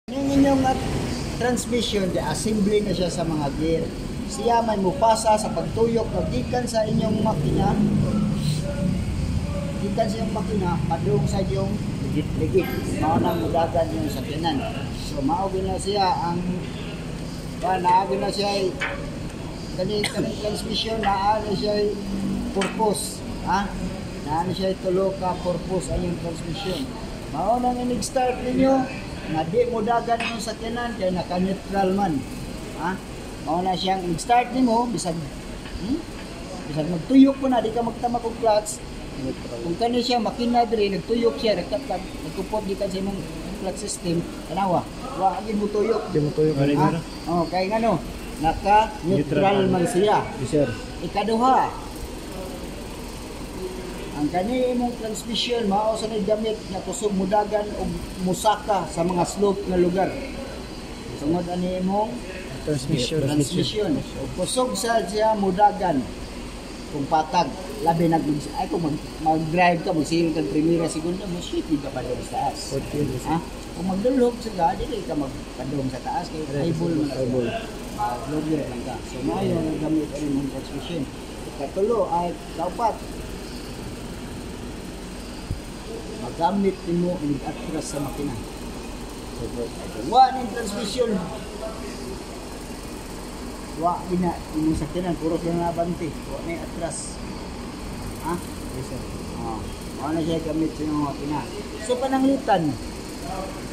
Yung inyong transmission, assembly na siya sa mga gear. Siya may mupasa sa pagtuyok na gikan sa inyong makina. Gikan sa inyong makina, padung sa inyong ligit. Maunang mudagan yung sakyanan. So maugin na siya ang naagin na siya kani transmission, naano siya purpose. Naano siya tulo ka purpose ang yung transmission. Maunang inig-start ninyo nga di mo dagan yung sakyanan kaya naka-neutral man. Mauna siyang nag-start nimo bisag bisag magtuyok mo na di ka magtama og clutch. Kung kani siya makina diri nagtuyok siya nagkupot gikan sa imong clutch system tanawa wa agin mo tuyok. Di mo tuyok Kay ngano naka-neutral man siya. Yes, sir. Ikaduha, ang kani imong transmission mao sa gamit na kusog mudagan og musaka sa mga slope nga lugar. Tungod ani imong transmission. So, kusog sa siya mudagan kung patag labi kung mag-drive ka magsil ka primera segunda mo shit di ka padung sa taas. Kung magdulog sa dili ka magpadung sa taas kay highball man highball. Lower lang ka. So mao yung gamit ani imong transmission. Ikatulo ay kaupat magamit nimo ang atras sa makina. Wa ning transmission. Wa ina imong sakyanan puro lang nabante. Wa ni atras. Yes sir. Ano siya gamit sa imong makina. So pananglitan.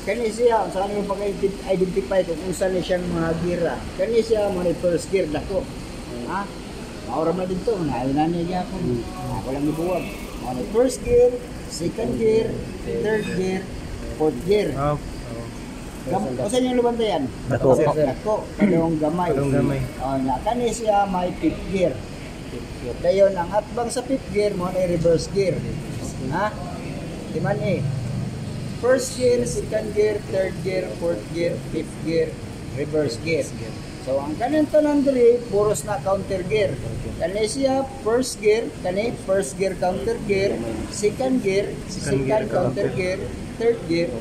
Kani siya sa kaniyang pag-identify kung unsa ni siyang mga gira. Kani siya mo ni first gear dako. Maura man dito na ayun na niya ako. Ako lang ibuwag. Mo ni first gear, second gear, third gear, fourth gear. Kasi yung lubantayan? Dako. Dako. Padong gamay. Kani siya may fifth gear. Dayon ang atbang sa fifth gear mo na reverse gear. Di man first gear, second gear, third gear, fourth gear, fifth gear, reverse gear. So ang kanang tanan diri puros na counter gear. Kani siya first gear, first gear counter gear, second gear, second counter gear, third gear,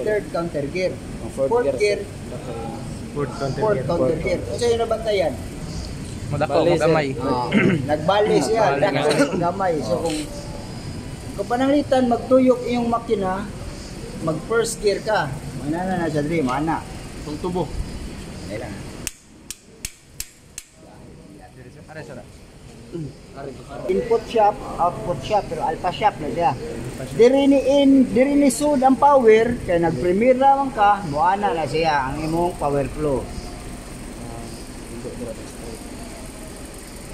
third counter gear, fourth gear, fourth counter gear. Kasi yun nabantayan. Madako, magamay. Nagbali siya, dako magamay. So kung pananglitan magtuyok iyong makina, mag first gear ka. Manana na siya diri, mana. Kung tubo. Dahil input shop, output shop, pero alpha shop na siya. Diri ni sud ang power kay nagpremira man ka, moana na siya ang imong power flow.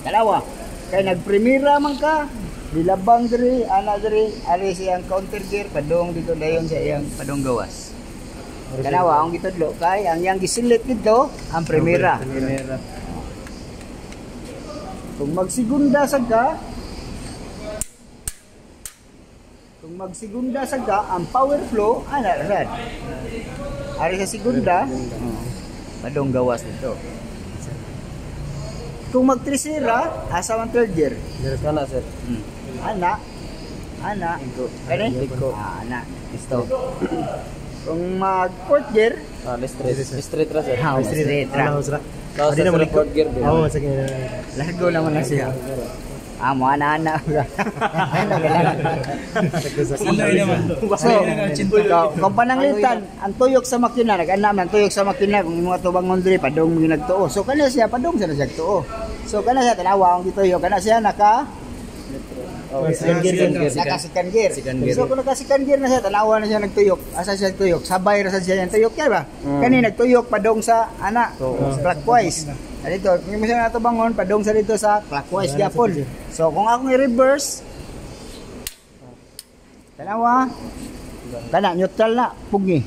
Dalawa, kay nagpremira man ka, dilabang diri, ana diri, ali siyang counter gear padung dito dayon sa iyang padung gawas. Dalawa ang gitudlo kay ang yang gisilit dito ang primera. Kung magsigunda sa ga, ang power flow, ana rad. Ari sa segunda, padung gawas dito. Kung magtrisera, asa man third gear? Dire kana sir. Ana. Kani? Ana. Isto. Kung mag fourth gear, Straight ra sir. Straight ra. Hindi na fourth gear. Sige. Largo naman na siya. Mo ana. Kung pananglitan, ang tuyok sa makina, nag-anam ang tuyok sa makina, kung mga tubangon diri, padong mga nagtuo. So, kana siya, padong siya nagtuo. So, kana siya, tanawa, ang gituyo, kana siya, second gear. So, kung naka-second gear na siya, tanawa na siya nagtuyok. Asa siya nagtuyok? Sabay na siya nagtuyok, kaya ba? Kani, nagtuyok, padong sa, clockwise. Dito, kung mo siya natubangon, padong sa dito sa clockwise gyapon. So kung akong i-reverse, tanawa, neutral na, pugi.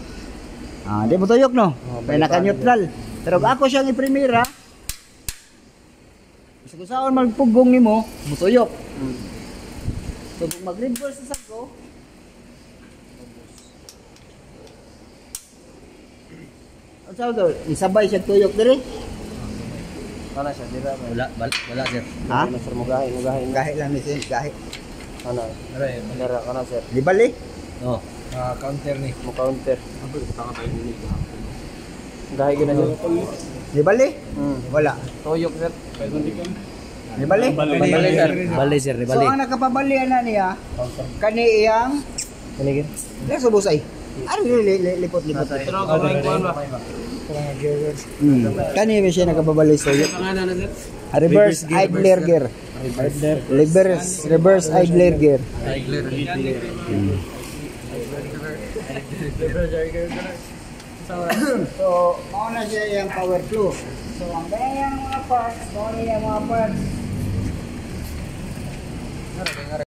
Di mo tuyok no? Kaya naka-neutral. Pero kung ako siyang i-primera, kung saan magpugong ni mo, mutuyok. So kung mag-reverse sa ko, ang saan ito? Isabay siya tuyok diri. Kana siya dira. Wala sir. Mugahe lang ni sir, gahe. Kana. Dira kana sir. Di bali? Counter ni. Mo counter. Gahi gina sir. Di bali? Wala. Tuyok sir. Di bali? Bali sir. Bali sir, So ang nakapabalian na niya, kani iyang Kanigin. Let's subusay. Ano lipot-lipot. Pero kamay kuan ba? Kani ba siya nakapabali so yun? Pangalan na sir. Reverse idler gear. Reverse idler gear. So, mauna siya yung power flow. So, ang ganyan yung mga parts, mauna yung mga parts.